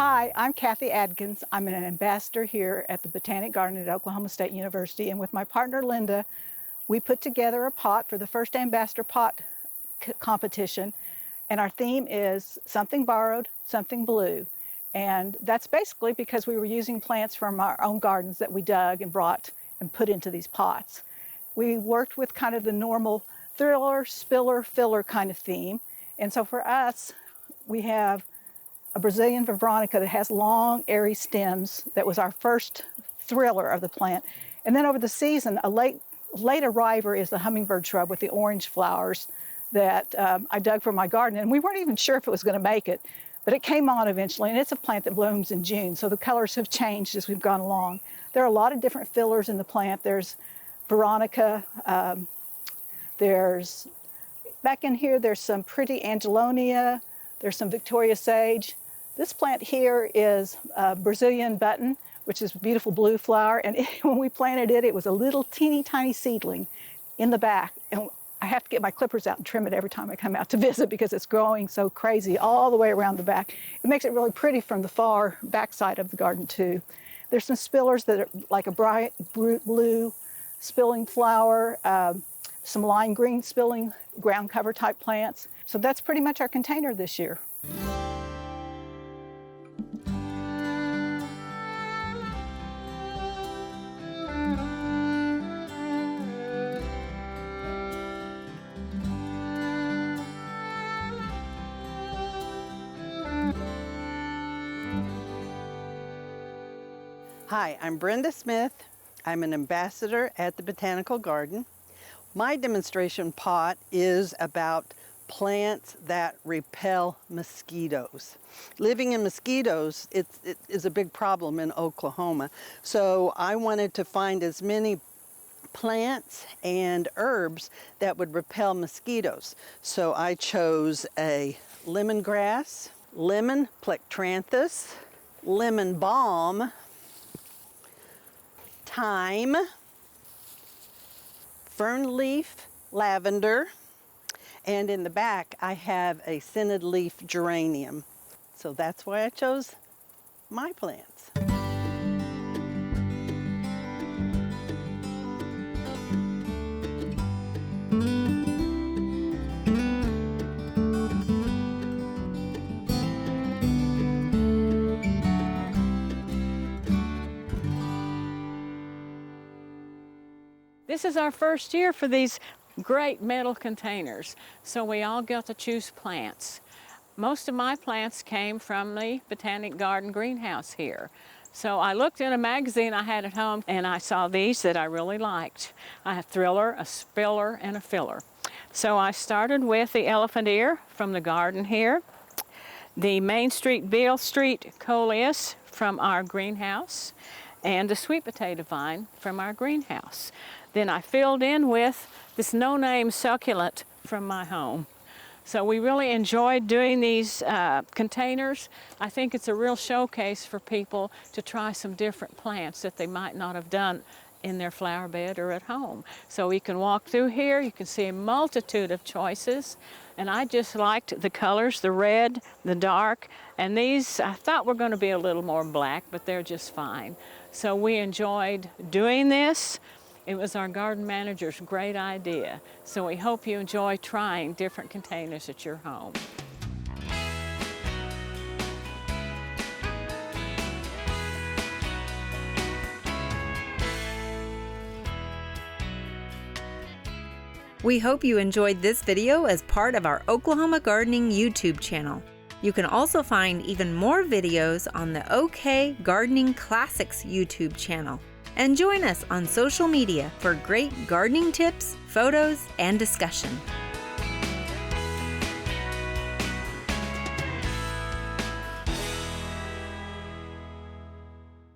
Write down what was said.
Hi, I'm Kathy Adkins. I'm an ambassador here at the Botanic Garden at Oklahoma State University, and with my partner Linda, we put together a pot for the first ambassador pot competition, and our theme is something borrowed, something blue. And that's basically because we were using plants from our own gardens that we dug and brought and put into these pots. We worked with kind of the normal thriller, spiller, filler kind of theme, and so for us, we have a Brazilian veronica that has long, airy stems. That was our first thriller of the plant. And then over the season, a late arriver is the hummingbird shrub with the orange flowers that I dug from my garden. And we weren't even sure if it was going to make it, but it came on eventually. And it's a plant that blooms in June, so the colors have changed as we've gone along. There are a lot of different fillers in the plant. There's veronica. Back in here, there's some pretty angelonia. There's some Victoria sage. This plant here is Brazilian button, which is a beautiful blue flower. And when we planted it, it was a little teeny tiny seedling in the back. And I have to get my clippers out and trim it every time I come out to visit because it's growing so crazy all the way around the back. It makes it really pretty from the far back side of the garden too. There's some spillers that are like a bright blue spilling flower, some lime green spilling ground cover type plants. So that's pretty much our container this year. Hi, I'm Brenda Smith. I'm an ambassador at the Botanical Garden. My demonstration pot is about plants that repel mosquitoes. Living in mosquitoes, it is a big problem in Oklahoma. So I wanted to find as many plants and herbs that would repel mosquitoes. So I chose a lemongrass, lemon plectranthus, lemon balm, thyme, fern leaf lavender, and in the back I have a scented leaf geranium. So that's why I chose my plants. This is our first year for these great metal containers, so we all got to choose plants. Most of my plants came from the Botanic Garden greenhouse here. So I looked in a magazine I had at home and I saw these that I really liked. I have thriller, a spiller, and a filler. So I started with the elephant ear from the garden here, the Main Street Beale Street coleus from our greenhouse, and the sweet potato vine from our greenhouse. Then I filled in with this no-name succulent from my home. So we really enjoyed doing these containers. I think it's a real showcase for people to try some different plants that they might not have done in their flower bed or at home. So you can walk through here, you can see a multitude of choices. And I just liked the colors, the red, the dark, and these I thought were going to be a little more black, but they're just fine. So we enjoyed doing this. It was our garden manager's great idea. So we hope you enjoy trying different containers at your home. We hope you enjoyed this video as part of our Oklahoma Gardening YouTube channel. You can also find even more videos on the OK Gardening Classics YouTube channel. And join us on social media for great gardening tips, photos, and discussion.